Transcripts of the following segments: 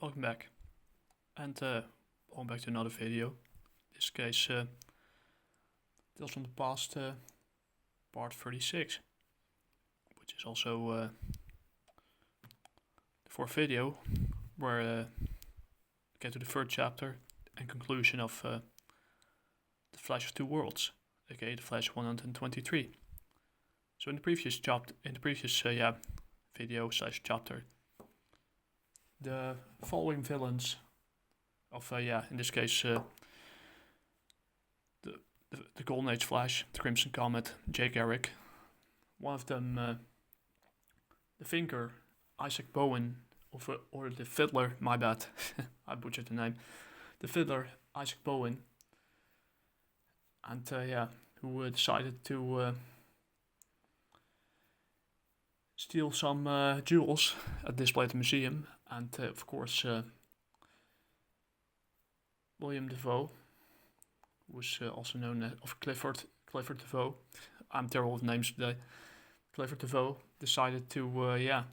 Welcome back, and welcome back to another video. In this case, Tales from the Past, part 36, which is also the fourth video, where we get to the third chapter and conclusion of The Flash of Two Worlds, aka The Flash 123. So in the previous video / chapter, the following villains of in this case the Golden Age Flash, the Crimson Comet, Jay Garrick. One of them, the Thinker, Isaac Bowen, or the Fiddler. My bad, I butchered the name. The Fiddler, Isaac Bowen, and who decided to steal some jewels at display at the museum, and of course William Defoe, who was also known as Clifford Defoe. I'm terrible with names today. Clifford Defoe decided to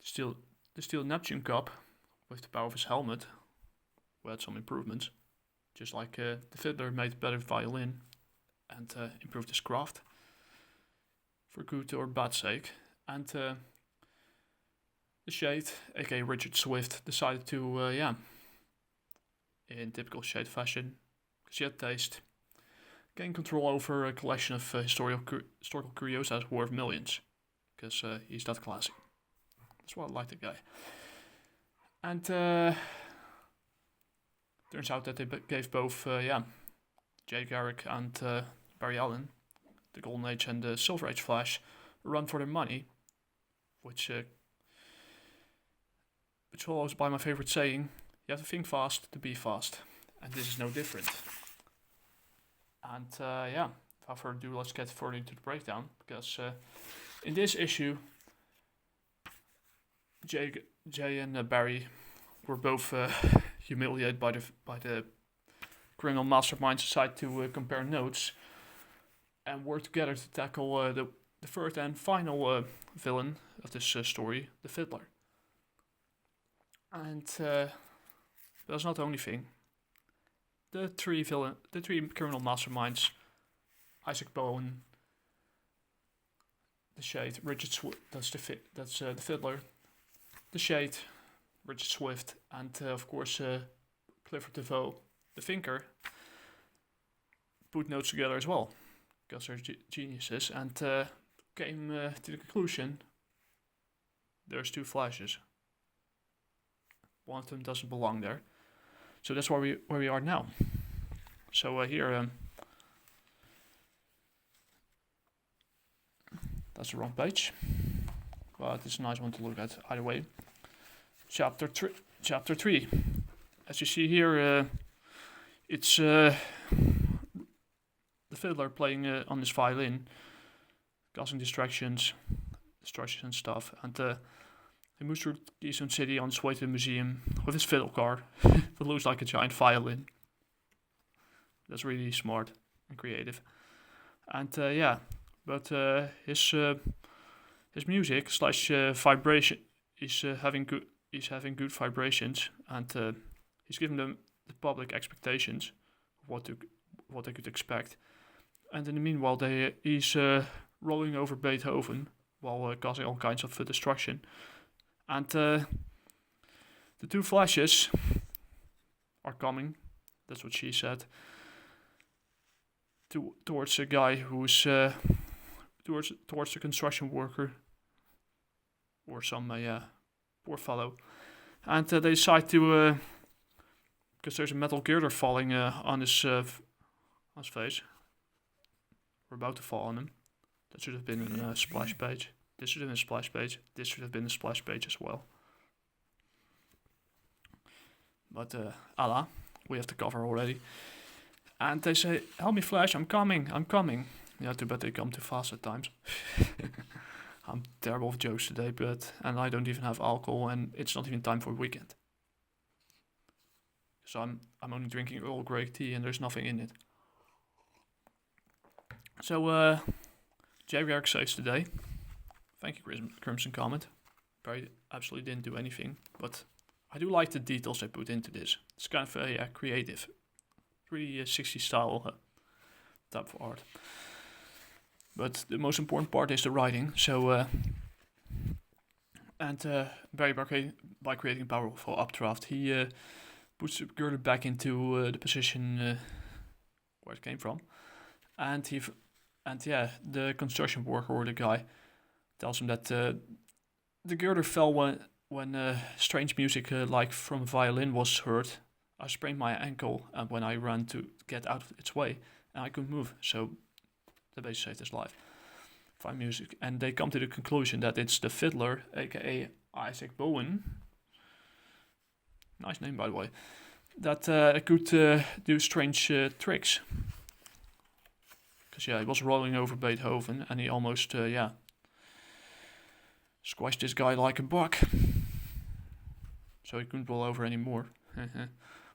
steal the Neptune Cup with the power of his helmet, who had some improvements, just like the Fiddler made a better violin and improved his craft, for good or bad sake. And the Shade, aka Richard Swift, decided to, in typical Shade fashion, because he had taste, gain control over a collection of historical curiosities worth millions, because he's that classy. That's why I like the guy. And turns out that they gave both, Jay Garrick and Barry Allen, the Golden Age and the Silver Age Flash, run for their money, which follows by my favorite saying: you have to think fast to be fast, and this is no different. And without further ado, let's get further into the breakdown, because in this issue, Jay and Barry were both humiliated by the criminal masterminds, decided to compare notes and work together to tackle the third and final villain of this story, the Fiddler. And that's not the only thing. The three criminal masterminds, Isaac Bowen, the Shade, Richard Swift, that's the Fiddler, the Shade, Richard Swift, and of course Clifford Defoe, the Thinker, put notes together as well, because they're geniuses, and came to the conclusion there's two Flashes. One of them doesn't belong there. So that's where we are now. So here, that's the wrong page, but it's a nice one to look at either way. Chapter 3. As you see here, it's the Fiddler playing on his violin, causing distractions and stuff, and he moves through Keystone City on his way to the museum with his fiddle car that looks like a giant violin. That's really smart and creative. And but his music / vibration is having good vibrations, and he's giving them the public expectations of what they could expect. And in the meanwhile, he's rolling over Beethoven while causing all kinds of destruction. And the two Flashes are coming, that's what she said, towards a guy who's towards the construction worker, or some poor fellow. And they decide to, because there's a metal girder falling on his face. We're about to fall on him. That should have been a splash page. This should have been a splash page. This should have been a splash page as well. But Allah, we have the cover already. And they say, "Help me, Flash! I'm coming." Yeah, too bad they come too fast at times. I'm terrible with jokes today, and I don't even have alcohol, and it's not even time for a weekend. So I'm only drinking Earl Grey tea, and there's nothing in it. So Jay Garrick saves the day. Thank you, Crimson Comet. Barry absolutely didn't do anything, but I do like the details they put into this. It's kind of creative, really 60s style type of art. But the most important part is the writing. So, Barry, by creating a powerful updraft, he puts the girder back into the position where it came from, and the construction worker or the guy tells him that the girder fell when strange music like from a violin was heard. I sprained my ankle, and when I ran to get out of its way, and I couldn't move, so they basically saved his life. Fine music, and they come to the conclusion that it's the Fiddler, aka Isaac Bowen. Nice name, by the way. That could do strange tricks. Because he was rolling over Beethoven, and he almost squashed this guy like a buck. So he couldn't roll over anymore.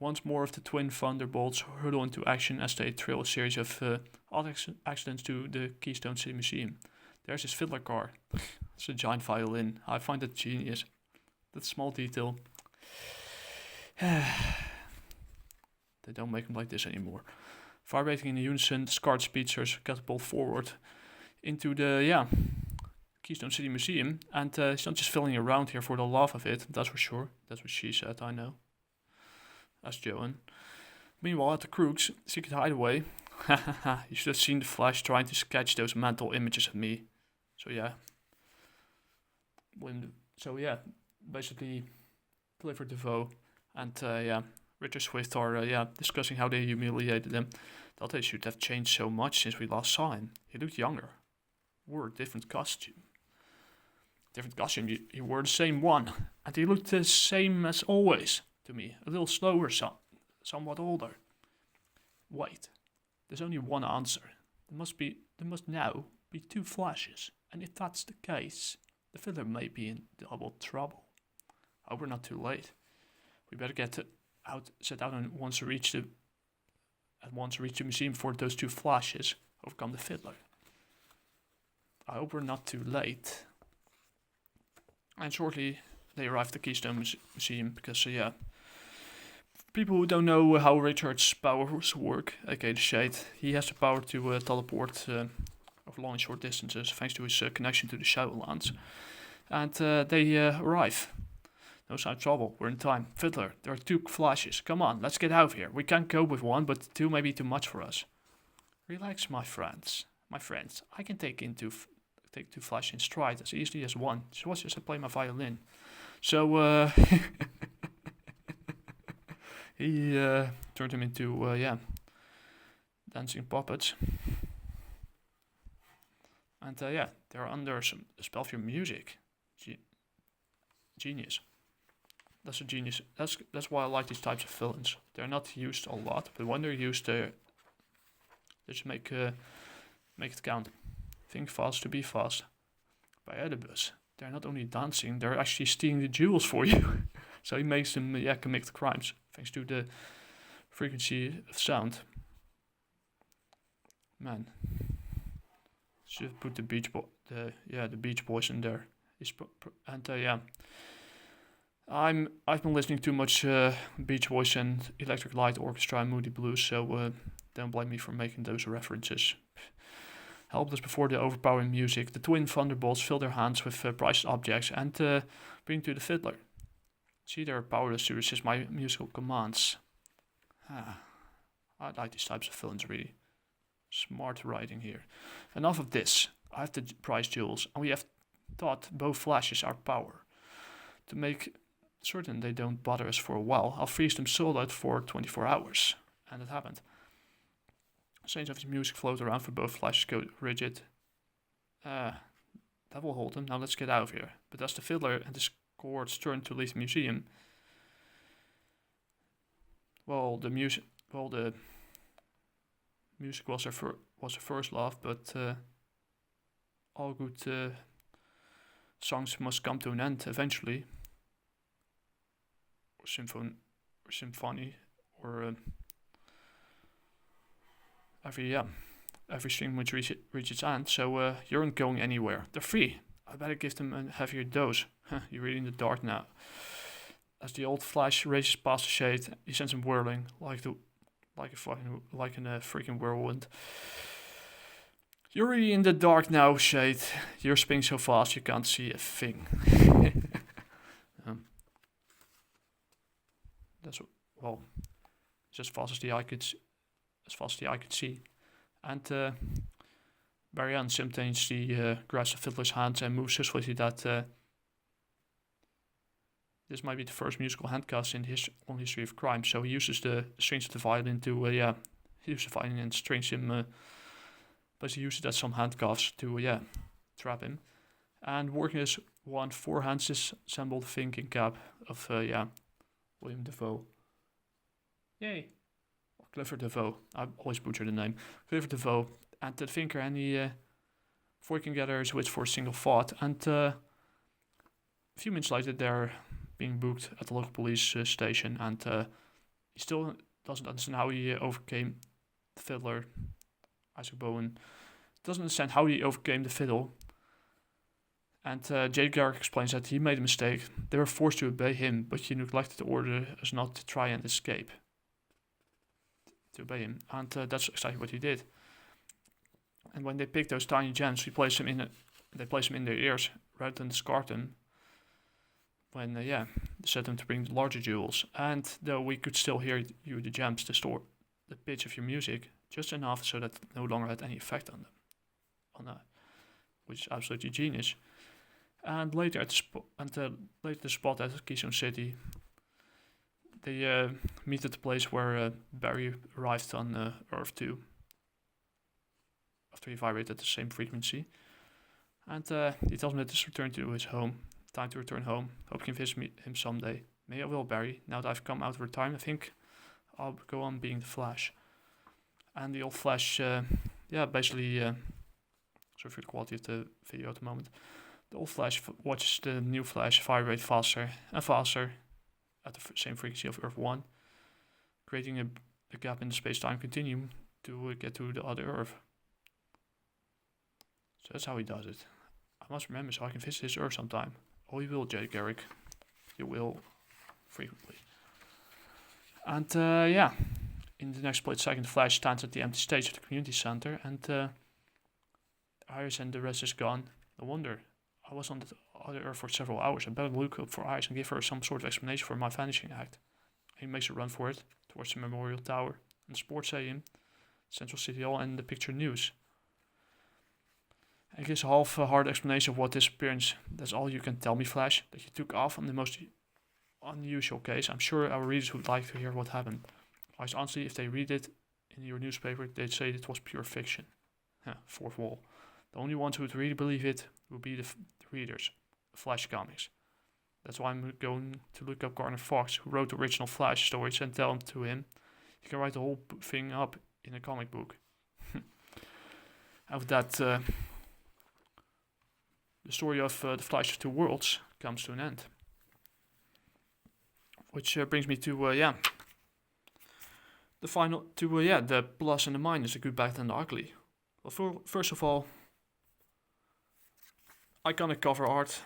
Once more of the twin thunderbolts hurtle into action as they trail a series of odd accidents to the Keystone City Museum. There's his Fiddler car. It's a giant violin. I find that genius. That small detail. They don't make them like this anymore. Vibrating in unison, the scarred speedsters catapult forward into the Keystone City Museum, and it's not just filling around here for the love of it, that's for sure. That's what she said, I know. That's Joan. Meanwhile, at the Crook's secret hideaway, you should have seen the Flash trying to sketch those mental images of me. Basically, Clifford DeVoe and Richard Swift are discussing how they humiliated him. That they should have changed so much since we last saw him. He looked younger. Wore a different costume. You wore the same one, and he looked the same as always to me. A little slower, somewhat older. Wait, there's only one answer. There must now be two Flashes, and if that's the case, the Fiddler may be in double trouble. I hope we're not too late. We better set out and once reach the museum before those two Flashes overcome the Fiddler. I hope we're not too late. And shortly they arrive at the Keystone Museum because people who don't know how Richard's powers work, aka the Shade, he has the power to teleport over long and short distances thanks to his connection to the Shadowlands. And they arrive. No sign of trouble, we're in time. Fiddler, there are two Flashes. Come on, let's get out of here. We can't cope with one, but two may be too much for us. Relax, my friends. I can take two Flashes in stride as easily as one. Just watch as I play my violin. So, he turned him into, dancing puppets. And, they're under some spell for music. Genius. That's a genius. That's why I like these types of villains. They're not used a lot, but when they're used, they just make it count. Think fast to be fast. By Oedipus, they're not only dancing, they're actually stealing the jewels for you. So he makes them commit crimes thanks to the frequency of sound. Man, should put the Beach Boys in there. I've been listening too much Beach Boys and Electric Light Orchestra and Moody Blues, so don't blame me for making those references. Helpless before the overpowering music, the twin thunderbolts fill their hands with prized objects and bring to the Fiddler. See, they're powerless to resist my musical commands. I like these types of villains, really. Smart writing here. Enough of this. I have the prize jewels, and we have taught both Flashes our power. To make certain they don't bother us for a while, I'll freeze them solid for 24 hours. And it happened. Saints of his music float around for both Flashes go rigid. That will hold them. Now let's get out of here. But as the Fiddler and his cohorts turn to leave the museum, the music was her first love, but all good songs must come to an end eventually. Or symphony, or every string must reach its end. So you aren't going anywhere. They're free. I better give them a heavier dose. You're really in the dark now. as the old Flash races past the Shade, he sends him whirling like in a freaking whirlwind. You're really in the dark now, Shade. You're spinning so fast you can't see a thing. That's as fast as the eye could see. And Barry Allen simultaneously grabs Fiddler's hand and moves so swiftly that this might be the first musical handcuffs in the history of crime. So he uses the strings of the violin to he uses the violin and strings him. But he uses it as some handcuffs to trap him. And working as one, 4 hands disassemble the thinking cap of William Defoe. Yay! Or Clifford Defoe. I always butcher the name. Clifford Defoe. And the thinker, and before he can gather his wits for a single thought. And a few minutes later, they're being booked at the local police station. And he still doesn't understand how he overcame the Fiddler. Isaac Bowen doesn't understand how he overcame the fiddle. And J. Garrick explains that he made a mistake. They were forced to obey him, but he neglected the order as not to try and escape. To obey him. And that's exactly what he did. And when they pick those tiny gems, they place them in their ears rather than discard them. When they set them to bring the larger jewels. And though we could still hear the gems distort the pitch of your music just enough so that it no longer had any effect on them. Which is absolutely genius. And later at the spot at Keystone City, they meet at the place where Barry arrived on Earth 2. After he vibrated at the same frequency. And he tells him that it's return to his home. Time to return home. Hope you can visit him someday. Maybe I will, Barry. Now that I've come out of retirement, I think I'll go on being the Flash. And the old Flash, basically, sorry for the quality of the video at the moment. The old Flash watches the new Flash vibrate faster and faster at the same frequency of Earth 1, creating a gap in the space-time continuum to get to the other Earth. So that's how he does it. I must remember so I can visit his Earth sometime. Oh, you will, J. Garrick. You will frequently. And in the next split second, Flash stands at the empty stage of the community center, and Iris and the rest is gone. No wonder. I was on the other Earth for several hours. I better look up for Iris and give her some sort of explanation for my vanishing act. He makes a run for it, towards the Memorial Tower, and the Sports Stadium, Central City Hall, and the Picture News. And gives a half-hearted explanation of what disappearance. That's all you can tell me, Flash, that you took off on the most unusual case. I'm sure our readers would like to hear what happened. Honestly, if they read it in your newspaper, they'd say it was pure fiction. Fourth wall. The only ones who would really believe it would be the readers, Flash Comics. That's why I'm going to look up Gardner Fox, who wrote the original Flash stories, and tell them to him. He can write the whole thing up in a comic book. After that, the story of the Flash of Two Worlds comes to an end. Which brings me to, the final, the plus and the minus, the good, bad, and the ugly. Well, first of all, iconic cover art,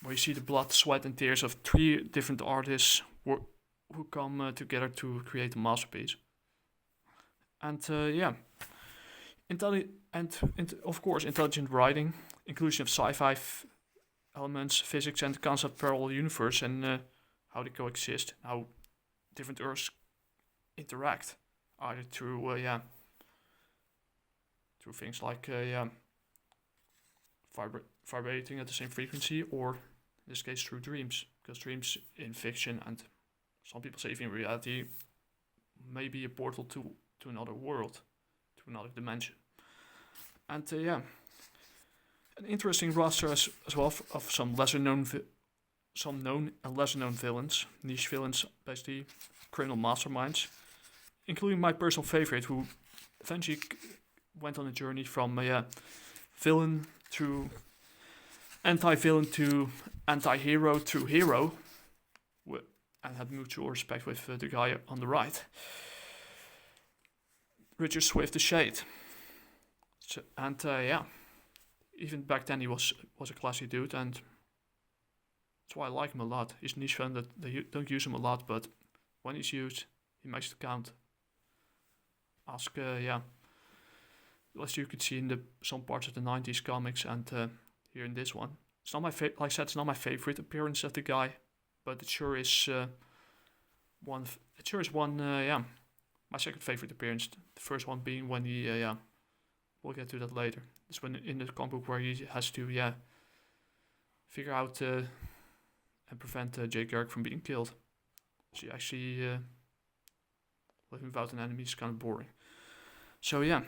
where you see the blood, sweat, and tears of 3 different artists who come together to create a masterpiece. And of course, intelligent writing, inclusion of sci-fi elements, physics, and the concept of parallel universe, and how they coexist, how different Earths interact, either through things like vibrating at the same frequency, or in this case through dreams, because dreams in fiction, and some people say even in reality, may be a portal to another world, to another dimension. And an interesting roster as well of some known and lesser known villains, niche villains, basically criminal masterminds, including my personal favorite, who eventually went on a journey from villain through anti-villain to anti-hero through hero, and had mutual respect with the guy on the right, Richard Swift the Shade. So, and even back then he was a classy dude, and That's why I like him a lot. He's a niche villain that they don't use him a lot, but when he's used, he makes it count. Ask, as you could see in some parts of the 90s comics and here in this one. It's not my like I said, it's not my favorite appearance of the guy, but it sure is one. It sure is one. My second favorite appearance. The first one being when he, we'll get to that later. It's when in the comic book where he has to, figure out and prevent Jay Garrick from being killed. So he actually living without an enemy is kind of boring. So yeah.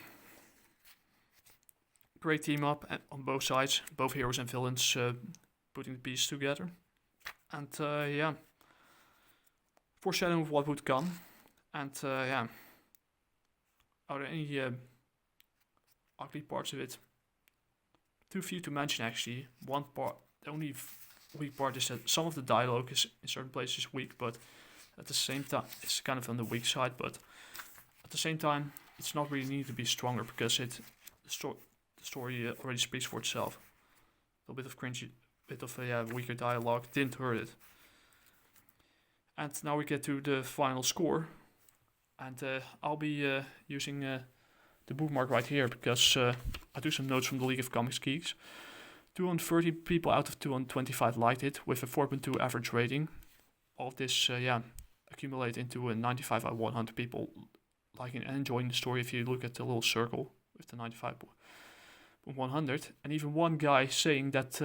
Great team up on both sides, both heroes and villains putting the pieces together. And foreshadowing of what would come. And are there any ugly parts of it? Too few to mention actually. One part, the only weak part is that some of the dialogue is in certain places weak, but at the same time, it's kind of on the weak side, but at the same time, it's not really needed to be stronger because the story already speaks for itself. A little bit of cringy, bit of weaker dialogue didn't hurt it. And now we get to the final score. And I'll be using the bookmark right here because I do some notes from the League of Comics Geeks. 230 people out of 225 liked it with a 4.2 average rating. All of this, accumulate into a 95 out of 100 people liking and enjoying the story if you look at the little circle with the 95 100, and even one guy saying that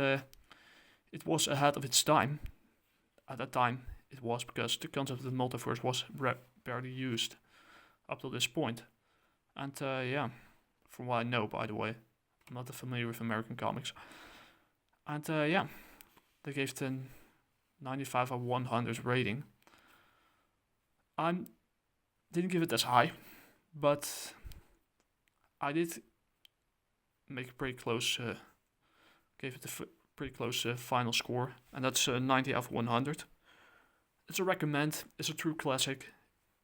it was ahead of its time. At that time, it was because the concept of the multiverse was barely used up to this point. And from what I know, by the way, I'm not familiar with American comics. And they gave it a 95 out of 100 rating. I didn't give it as high, but I did make a pretty close, gave it a pretty close final score, and that's 90 out of 100. It's a recommend, it's a true classic,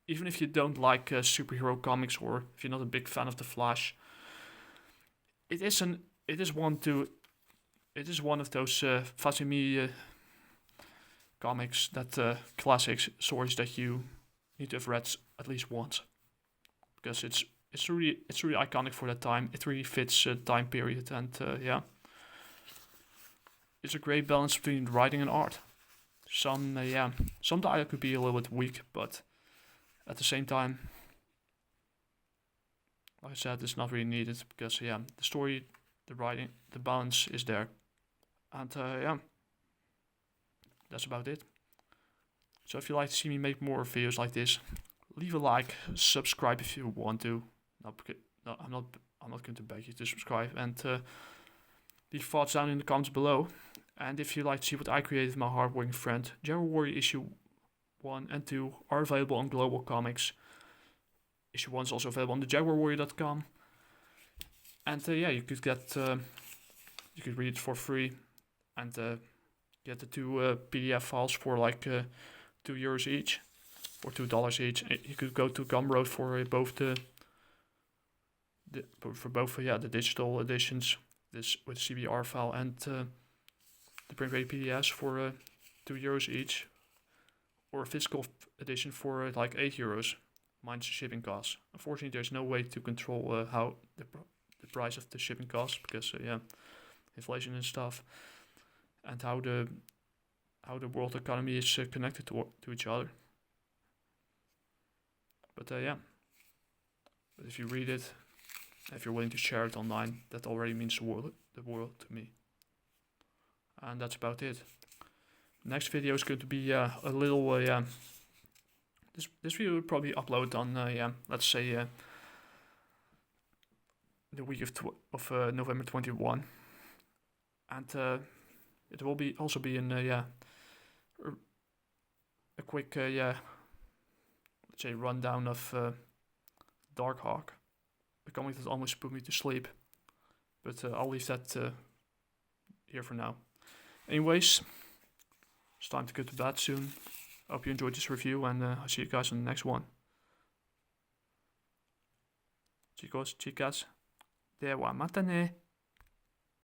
even if you don't like superhero comics or if you're not a big fan of The Flash. It is one of those Fazimi comics that classics stories that you need to have read at least once, because it's really iconic for that time. It really fits time period, and it's a great balance between writing and art. Some dialogue could be a little bit weak, but at the same time, like I said, it's not really needed because the story, the writing, the balance is there, and that's about it. So if you like to see me make more videos like this, leave a like, subscribe if you want to. I'm not going to beg you to subscribe, and leave thoughts down in the comments below. And if you'd like to see what I created with my hardworking friend, Jaguar Warrior issue 1 and 2 are available on Global Comics. Issue 1 is also available on thejaguarwarrior.com. And you could get you could read it for free and get the two PDF files for like €2 each or $2 each. You could go to Gumroad for both the digital editions, this with CBR file and the print ready PDFs for €2 each, or a physical edition for like €8 minus the shipping costs. Unfortunately, there's no way to control how the price of the shipping costs because inflation and stuff, and how the world economy is connected to each other. But but if you read it, if you're willing to share it online, that already means the world to me. And that's about it. Next video is going to be a little this video will probably upload on let's say the week of November 21, and it will also be in a quick let's say rundown of Darkhawk, the comic that almost put me to sleep, but I'll leave that here for now. Anyways, it's time to go to bed soon. I hope you enjoyed this review, and I'll see you guys on the next one. Chicos, chicas, dewa matane.